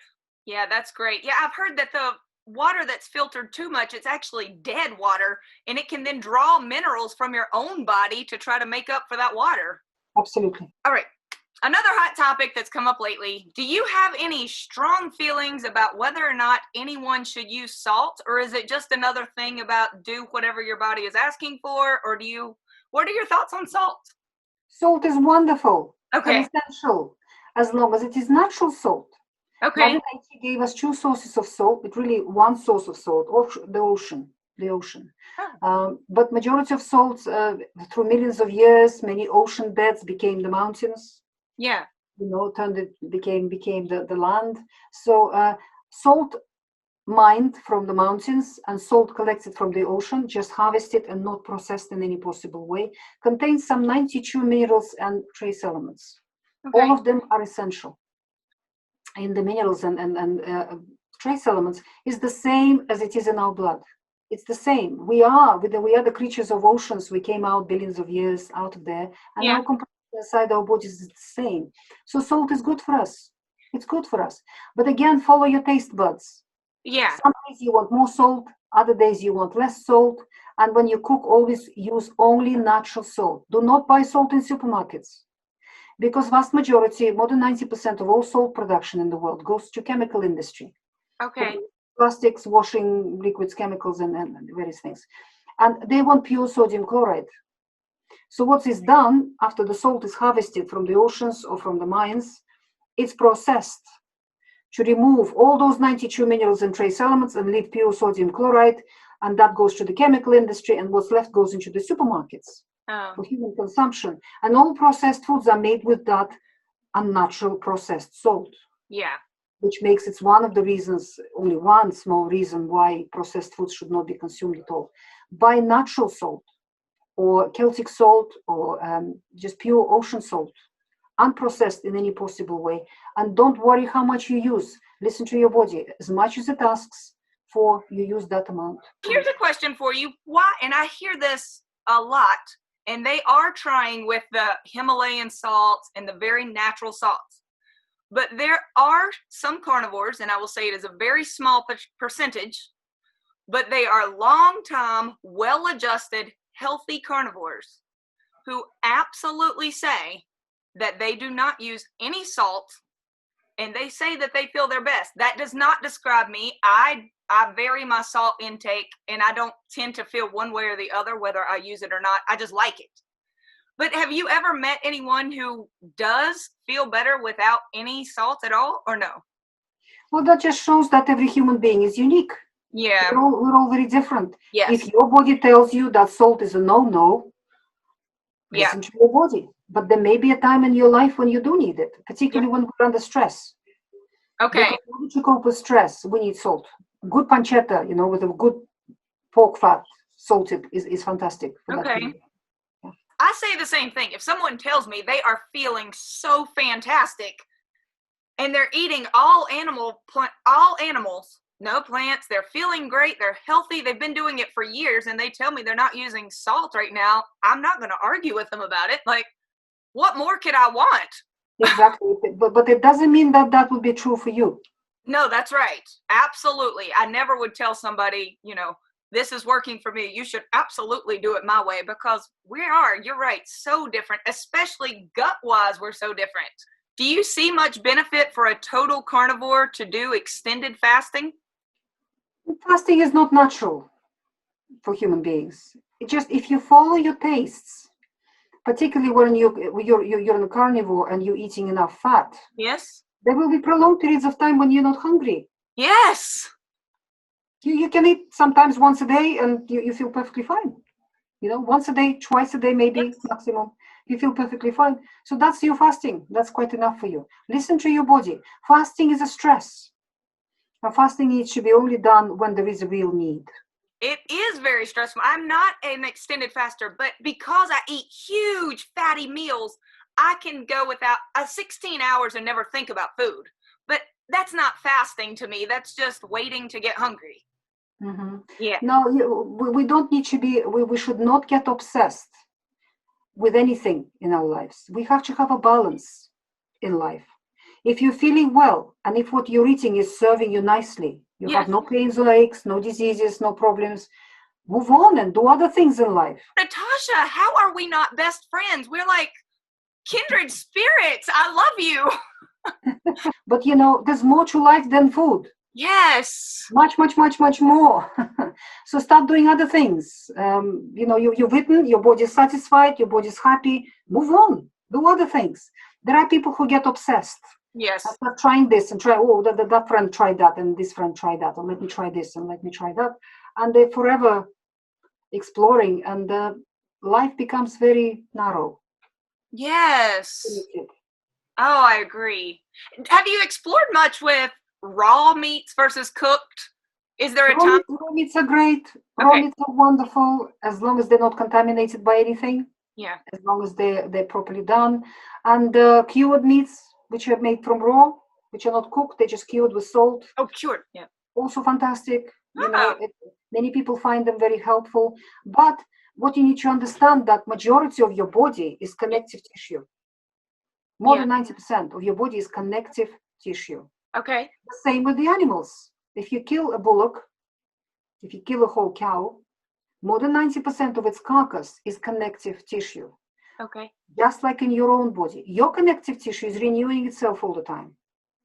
Yeah, that's great. Yeah, I've heard that the water that's filtered too much, it's actually dead water, and it can then draw minerals from your own body to try to make up for that water. Absolutely. All right. Another hot topic that's come up lately. Do you have any strong feelings about whether or not anyone should use salt, or is it just another thing about do whatever your body is asking for, or what are your thoughts on salt? Salt is wonderful and Okay. essential, as long as it is natural salt. Okay. Mother Nature gave us two sources of salt, but really one source of salt, the ocean. But majority of salts, through millions of years, many ocean beds became the mountains. Yeah. turned it, became the land. So salt mined from the mountains and salt collected from the ocean, just harvested and not processed in any possible way, contains some 92 minerals and trace elements. Okay. All of them are essential. In the minerals and trace elements is the same as it is in our blood. It's the same. We are the creatures of oceans. We came out billions of years out of there, and our composition inside our bodies is the same. So salt is good for us. It's good for us. But again, follow your taste buds. Yeah. Some days you want more salt, other days you want less salt. And when you cook, always use only natural salt. Do not buy salt in supermarkets. Because vast majority, more than 90% of all salt production in the world goes to chemical industry. Okay. Plastics, washing liquids, chemicals, and various things. And they want pure sodium chloride. So what is done after the salt is harvested from the oceans or from the mines, it's processed to remove all those 92 minerals and trace elements and leave pure sodium chloride, and that goes to the chemical industry, and what's left goes into the supermarkets for human consumption. And all processed foods are made with that unnatural processed salt. Yeah. Which makes it one of the reasons, only one small reason why processed foods should not be consumed at all. Buy natural salt or Celtic salt or just pure ocean salt, unprocessed in any possible way. And don't worry how much you use. Listen to your body. As much as it asks for, you use that amount. Here's a question for you. Why, and I hear this a lot, and they are trying with the Himalayan salts and the very natural salts. But there are some carnivores, and I will say it is a very small percentage, but they are long-time, well-adjusted, healthy carnivores who absolutely say that they do not use any salt, and they say that they feel their best. That does not describe me. I vary my salt intake, and I don't tend to feel one way or the other whether I use it or not. I just like it. But have you ever met anyone who does feel better without any salt at all, or no? Well, that just shows that every human being is unique. Yeah. We're all very different. Yes. If your body tells you that salt is a no-no, listen to your body. But there may be a time in your life when you do need it, particularly when we're under stress. Okay. Because in order to cope with stress, we need salt. Good pancetta, with a good pork fat, salted, is fantastic. Okay. I say the same thing. If someone tells me they are feeling so fantastic and they're eating all animals, no plants, they're feeling great, they're healthy, they've been doing it for years, and they tell me they're not using salt right now, I'm not going to argue with them about it. Like, what more could I want? Exactly. But it doesn't mean that would be true for you. No, that's right. Absolutely. I never would tell somebody, this is working for me. You should absolutely do it my way, because you're right, so different, especially gut-wise, we're so different. Do you see much benefit for a total carnivore to do extended fasting? Fasting is not natural for human beings. It just, if you follow your tastes, particularly when you're a carnivore and you're eating enough fat. Yes. There will be prolonged periods of time when you're not hungry. Yes. You can eat sometimes once a day and you feel perfectly fine. Once a day, twice a day, maybe maximum. You feel perfectly fine. So that's your fasting. That's quite enough for you. Listen to your body. Fasting is a stress. Now, fasting needs to be only done when there is a real need. It is very stressful. I'm not an extended faster, but because I eat huge fatty meals, I can go without 16 hours and never think about food. But that's not fasting to me. That's just waiting to get hungry. Mm-hmm. Yeah. No, we don't need to be, we should not get obsessed with anything in our lives. We have to have a balance in life. If you're feeling well, and if what you're eating is serving you nicely, you have no pains or aches, no diseases, no problems, move on and do other things in life. Natasha, how are we not best friends? We're like kindred spirits. I love you. But there's more to life than food. Yes. Much, much, much, much more. So start doing other things. You've eaten, your body's satisfied, your body's happy. Move on. Do other things. There are people who get obsessed. Yes. I start trying this and that friend tried that and this friend tried that. Or let me try this and let me try that. And they're forever exploring, and life becomes very narrow. Yes. Oh, I agree. Have you explored much with raw meats versus cooked? Is there a time? Raw meats are great. Raw Okay. meats are wonderful as long as they're not contaminated by anything, Yeah. as long as they're properly done. And cured meats, which are made from raw, which are not cooked, they're just cured with salt, Oh, cured. Yeah. also fantastic. Oh, Many people find them very helpful. But what you need to understand that majority of your body is yeah. connective tissue. More Yeah. than 90% of your body is connective tissue. Okay. The same with the animals. If you kill a bullock, if you kill a whole cow, more than 90% of its carcass is connective tissue. Okay. Just like in your own body, your connective tissue is renewing itself all the time.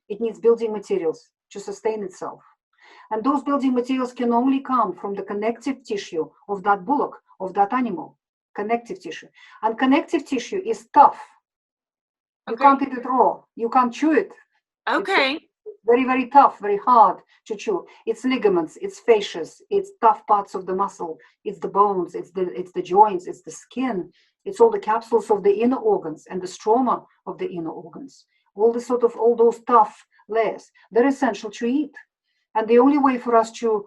It needs building materials to sustain itself. And those building materials can only come from the connective tissue of that bullock, of that animal, connective tissue. And connective tissue is tough. You Okay. can't eat it raw. You can't chew it. Okay. It's very, very tough, very hard to chew. It's ligaments, it's fascias, it's tough parts of the muscle, it's the bones, it's the joints, it's the skin, it's all the capsules of the inner organs and the stroma of the inner organs. All those tough layers, they're essential to eat. And the only way for us to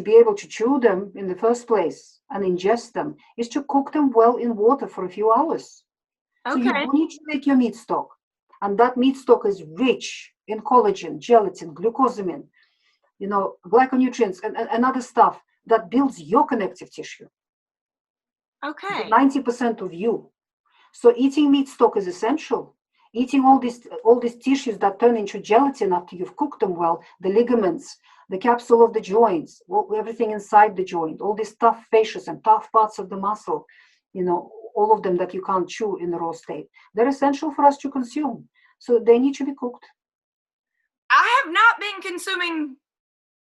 be able to chew them in the first place and ingest them is to cook them well in water for a few hours. So you Okay. need to make your meat stock. And that meat stock is rich in collagen, gelatin, glucosamine, glyconutrients and other stuff that builds your connective tissue. Okay. 90% of you. So eating meat stock is essential. Eating all these tissues that turn into gelatin after you've cooked them well, the ligaments, the capsule of the joints, everything inside the joint, all these tough fascias and tough parts of the muscle, all of them that you can't chew in the raw state. They're essential for us to consume. So they need to be cooked. I have not been consuming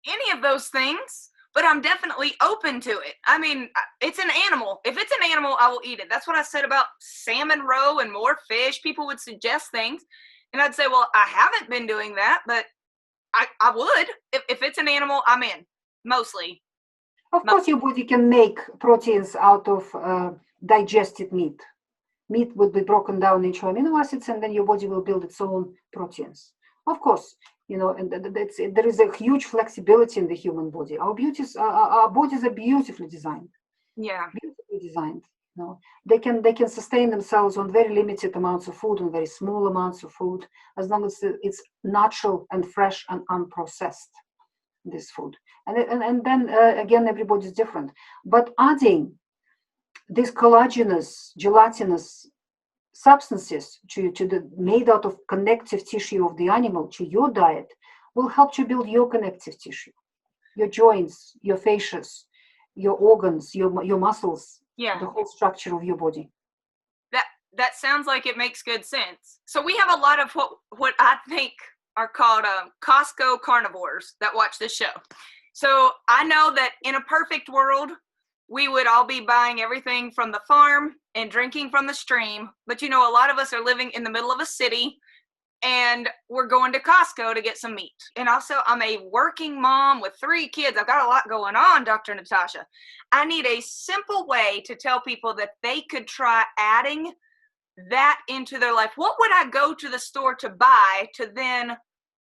any of those things, but I'm definitely open to it. I mean, it's an animal. If it's an animal, I will eat it. That's what I said about salmon roe and more fish. People would suggest things, and I'd say, well, I haven't been doing that, but I would. If it's an animal, I'm in, mostly. Of course, your body can make proteins out of digested meat. Meat would be broken down into amino acids, and then your body will build its own proteins. Of course, and there is a huge flexibility in the human body. Our bodies are beautifully designed. Yeah. Beautifully designed. They can sustain themselves on very limited amounts of food, on very small amounts of food, as long as it's natural and fresh and unprocessed. This food, and then again, everybody's different. But adding these collagenous, gelatinous substances to the made out of connective tissue of the animal to your diet will help to build your connective tissue, your joints, your fascias, your organs, your muscles, Yeah. the whole structure of your body. That sounds like it makes good sense. So we have a lot of what I think are called Costco carnivores that watch this show. So I know that in a perfect world, we would all be buying everything from the farm and drinking from the stream. But a lot of us are living in the middle of a city, and we're going to Costco to get some meat. And also, I'm a working mom with 3 kids. I've got a lot going on, Dr. Natasha. I need a simple way to tell people that they could try adding that into their life. What would I go to the store to buy to then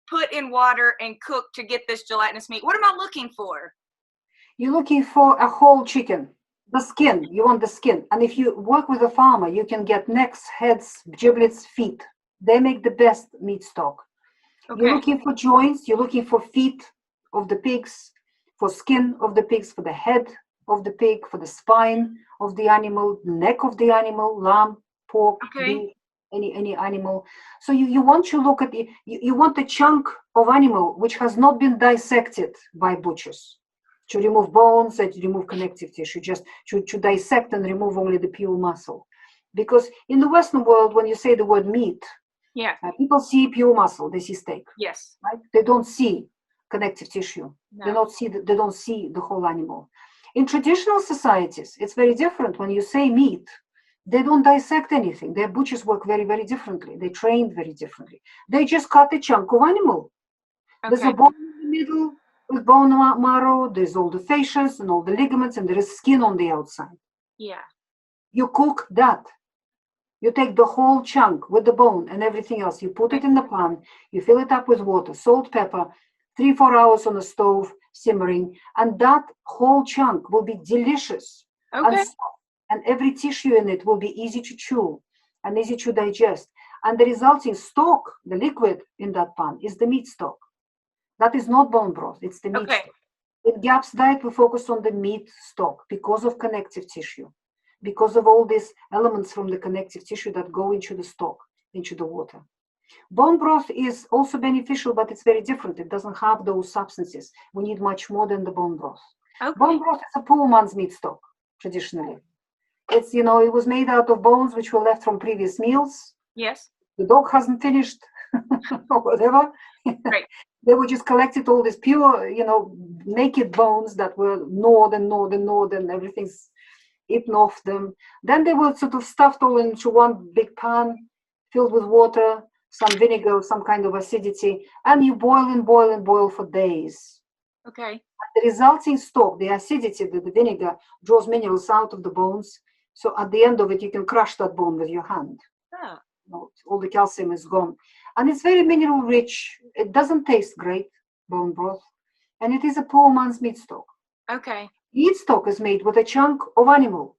put in water and cook to get this gelatinous meat? What am I looking for? You're looking for a whole chicken, the skin. You want the skin. And if you work with a farmer, you can get necks, heads, giblets, feet. They make the best meat stock. Okay. You're looking for joints. You're looking for feet of the pigs, for skin of the pigs, for the head of the pig, for the spine of the animal, neck of the animal, lamb, pork, beef, any animal. So you want to look at you want a chunk of animal which has not been dissected by butchers to remove bones and to remove connective tissue, just to dissect and remove only the pure muscle. Because in the Western world, when you say the word meat, people see pure muscle, they see steak. Yes. Right? They don't see connective tissue. No. They don't see the whole animal. In traditional societies, it's very different. When you say meat, they don't dissect anything. Their butchers work very, very differently. They trained very differently. They just cut a chunk of animal. Okay. There's a bone in the middle with bone marrow. There's all the fascias and all the ligaments, and there is skin on the outside. Yeah. You cook that. You take the whole chunk with the bone and everything else. You put it in the pan. You fill it up with water, salt, pepper, 3-4 hours on the stove, simmering. And that whole chunk will be delicious and Okay. soft. And every tissue in it will be easy to chew and easy to digest. And the resulting stock, the liquid in that pan, is the meat stock. That is not bone broth, it's the meat Okay. stock. In GAPS diet, we focus on the meat stock because of connective tissue, because of all these elements from the connective tissue that go into the stock, into the water. Bone broth is also beneficial, but it's very different. It doesn't have those substances. We need much more than the bone broth. Okay. Bone broth is a poor man's meat stock, traditionally. It's, it was made out of bones which were left from previous meals. Yes. The dog hasn't finished or whatever. Right. They were just collected all these pure, naked bones that were gnawed and everything's eaten off them. Then they were sort of stuffed all into one big pan, filled with water, some vinegar, some kind of acidity, and you boil and boil and boil for days. Okay. The resulting stock, the acidity, the vinegar draws minerals out of the bones. So at the end of it, you can crush that bone with your hand. Oh. All the calcium is gone. And it's very mineral rich. It doesn't taste great, bone broth. And it is a poor man's meat stock. Okay. Meat stock is made with a chunk of animal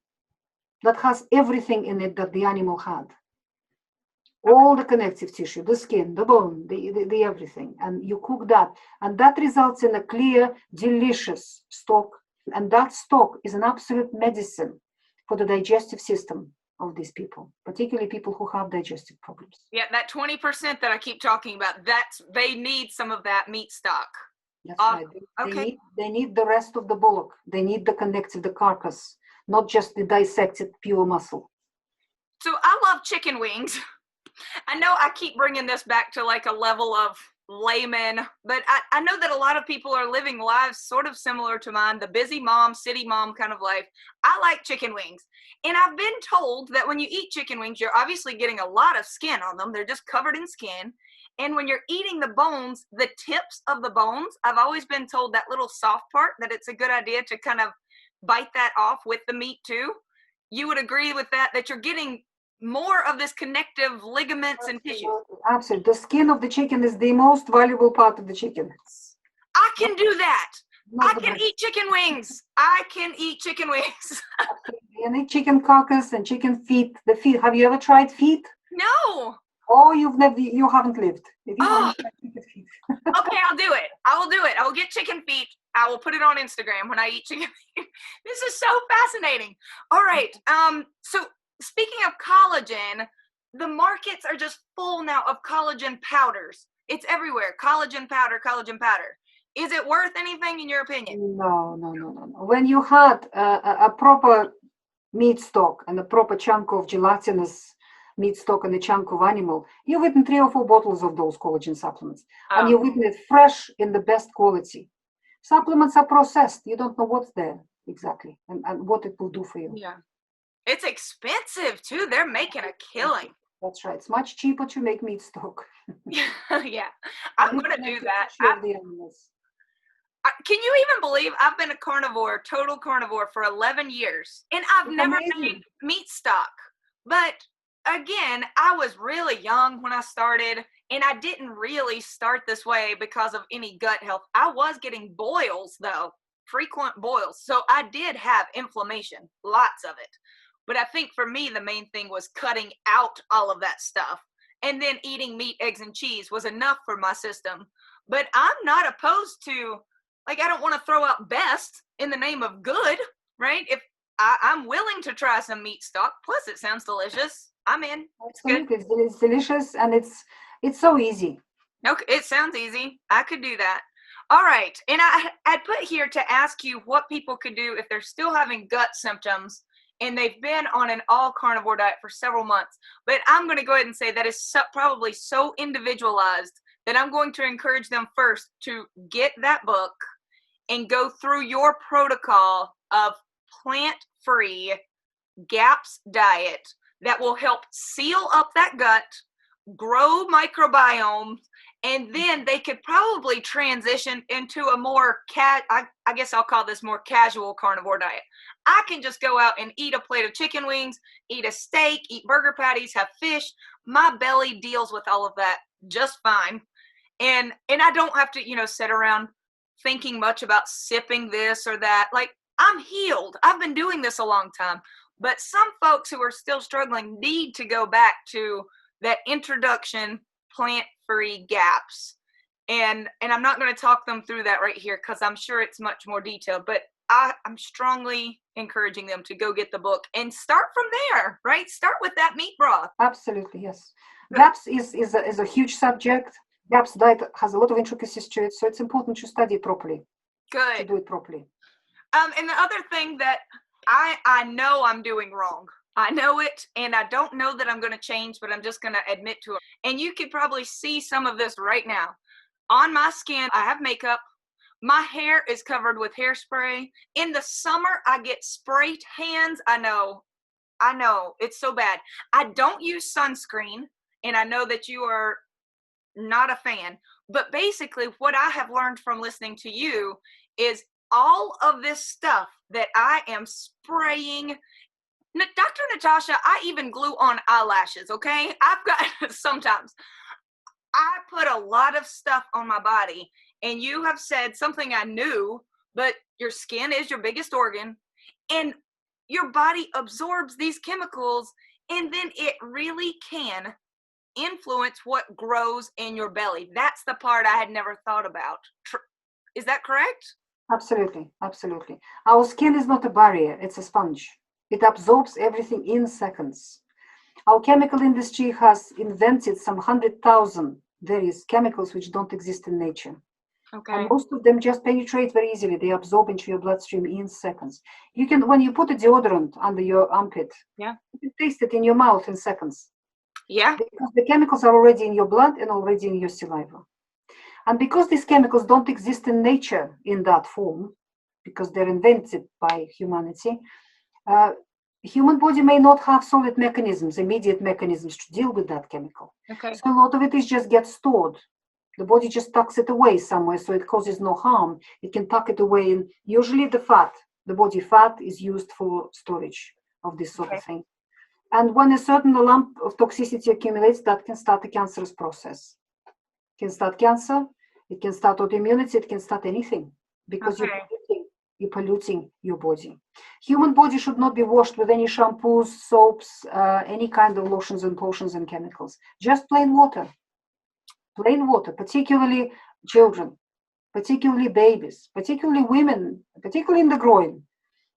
that has everything in it that the animal had. All the connective tissue, the skin, the bone, the everything. And you cook that. And that results in a clear, delicious stock. And that stock is an absolute medicine for the digestive system of these people, particularly people who have digestive problems. Yeah, that 20% that I keep talking about, they need some of that meat stock. That's right. They need the rest of the bullock. They need the connective, the carcass, not just the dissected pure muscle. So I love chicken wings. I know I keep bringing this back to like a level of layman, but I know that a lot of people are living lives sort of similar to mine, the busy mom, city mom kind of life. I like chicken wings. And I've been told that when you eat chicken wings, you're obviously getting a lot of skin on them. They're just covered in skin. And when you're eating the bones, the tips of the bones, I've always been told that little soft part, that it's a good idea to kind of bite that off with the meat too. You would agree with that you're getting more of this connective ligaments and tissue. Absolutely. The skin of the chicken is the most valuable part of the chicken. I can do that. I can eat chicken wings. I can eat chicken wings. And eat chicken carcass and chicken feet. The feet. Have you ever tried feet? No. Oh, you haven't lived. If you haven't tried chicken feet. Okay, I'll do it. I will do it. I will get chicken feet. I will put it on Instagram when I eat chicken feet. This is so fascinating. All right. So speaking of collagen, the markets are just full now of collagen powders. It's everywhere. Collagen powder, collagen powder. Is it worth anything in your opinion? No. When you had a proper meat stock and a proper chunk of gelatinous meat stock and a chunk of animal, you've eaten 3 or 4 bottles of those collagen supplements. Oh. And you've eaten it fresh in the best quality. Supplements are processed. You don't know what's there exactly and what it will do for you. Yeah. It's expensive too. They're making a killing. That's right. It's much cheaper to make meat stock. Yeah. I'm going to do that. Can you even believe I've been a carnivore, total carnivore for 11 years and I've never made meat stock. But again, I was really young when I started and I didn't really start this way because of any gut health. I was getting boils though, frequent boils. So I did have inflammation, lots of it. But I think for me, the main thing was cutting out all of that stuff. And then eating meat, eggs, and cheese was enough for my system. But I'm not opposed to, I don't want to throw out best in the name of good, right? If I'm willing to try some meat stock, plus it sounds delicious. I'm in. It's good. It's delicious and it's so easy. Okay, it sounds easy. I could do that. All right. And I'd put here to ask you what people could do if they're still having gut symptoms and they've been on an all carnivore diet for several months. But I'm going to go ahead and say that is probably so individualized that I'm going to encourage them first to get that book and go through your protocol of plant-free GAPS diet that will help seal up that gut, grow microbiomes, and then they could probably transition into a more I guess I'll call this more casual carnivore diet. I can just go out and eat a plate of chicken wings, eat a steak, eat burger patties, have fish. My belly deals with all of that just fine. And I don't have to, sit around thinking much about sipping this or that. Like, I'm healed. I've been doing this a long time. But some folks who are still struggling need to go back to that introduction, plant-free GAPS. And I'm not going to talk them through that right here because I'm sure it's much more detailed, but I'm strongly encouraging them to go get the book and start from there, right? Start with that meat broth. Absolutely, yes. GAPS is a huge subject. GAPS diet has a lot of intricacies to it, so it's important to study it properly. Good. To do it properly. And the other thing that I know I'm doing wrong. I know it, and I don't know that I'm going to change, but I'm just going to admit to it. And you could probably see some of this right now. On my skin, I have makeup. My hair is covered with hairspray. In the summer, I get spray tans. I know. It's so bad. I don't use sunscreen, and I know that you are not a fan. But basically, what I have learned from listening to you is all of this stuff that I am spraying. Dr. Natasha, I even glue on eyelashes, okay? I've got, sometimes, I put a lot of stuff on my body, and you have said something I knew, but your skin is your biggest organ, and your body absorbs these chemicals, and then it really can influence what grows in your belly. That's the part I had never thought about. Is that correct? Absolutely, absolutely. Our skin is not a barrier, it's a sponge. It absorbs everything in seconds. Our chemical industry has invented some 100,000 various chemicals which don't exist in nature. Okay. And most of them just penetrate very easily. They absorb into your bloodstream in seconds. You can, when you put a deodorant under your armpit, yeah, you can taste it in your mouth in seconds. Yeah. Because the chemicals are already in your blood and already in your saliva. And because these chemicals don't exist in nature in that form, because they're invented by humanity, human body may not have solid mechanisms, immediate mechanisms to deal with that chemical. Okay. So a lot of it is just gets stored. The body just tucks it away somewhere so it causes no harm. It can tuck it away in usually the fat. The body fat is used for storage of this sort of thing. And when a certain lump of toxicity accumulates, that can start a cancerous process. It can start cancer, it can start autoimmunity, it can start anything because you're polluting your body. Human body should not be washed with any shampoos, soaps, any kind of lotions and potions and chemicals. Just plain water. Plain water, particularly children, particularly babies, particularly women, particularly in the groin.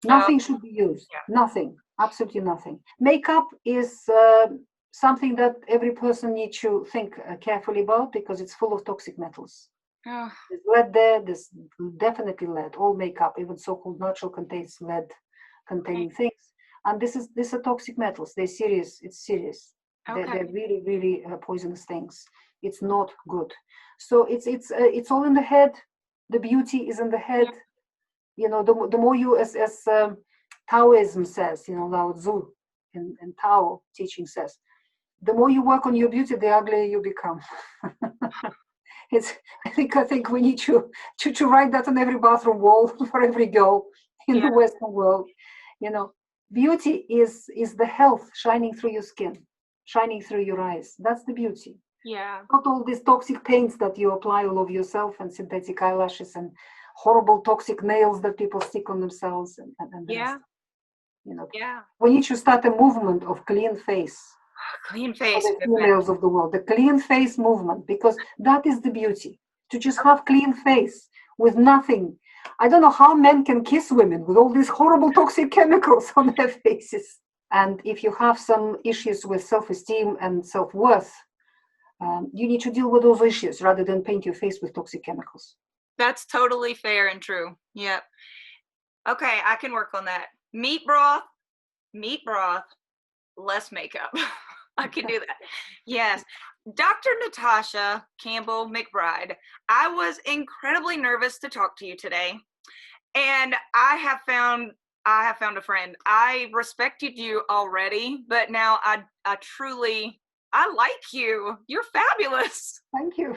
Nothing should be used. Yeah. Nothing. Absolutely nothing. Makeup is something that every person needs to think carefully about because it's full of toxic metals. Oh. There's lead there, there's definitely lead. All makeup, even so-called natural, contains lead containing things. And these are toxic metals. They're serious. It's serious. Okay. They're really, really poisonous things. It's not good. So it's all in the head. The beauty is in the head. You know, the more you, as Taoism says, you know, Lao Tzu and Tao teaching says, the more you work on your beauty, the uglier you become. I think we need to write that on every bathroom wall for every girl in the Western world. You know, beauty is the health shining through your skin, shining through your eyes. That's the beauty. Yeah. Not all these toxic paints that you apply all over yourself and synthetic eyelashes and horrible toxic nails that people stick on themselves and the rest. You know. Yeah. We need to start a movement of clean face. Clean face. For the females of the world, the clean face movement, because that is the beauty. To just have clean face with nothing. I don't know how men can kiss women with all these horrible toxic chemicals on their faces. And if you have some issues with self-esteem and self-worth, you need to deal with those issues rather than paint your face with toxic chemicals. That's totally fair and true. Yep. Okay, I can work on that. Meat broth, less makeup. I can do that. Yes. Dr. Natasha Campbell-McBride, I was incredibly nervous to talk to you today. And I have found a friend. I respected you already, but now I truly like you. You're fabulous. Thank you.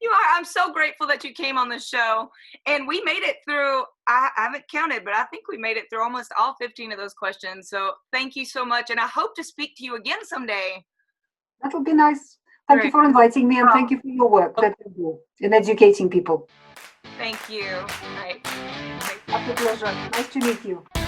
You are. I'm so grateful that you came on the show. And we made it through, I haven't counted, but I think we made it through almost all 15 of those questions. So thank you so much. And I hope to speak to you again someday. That would be nice. Thank you for inviting me, and thank you for your work that you do in educating people. Thank you. All right. It's a pleasure. Nice to meet you.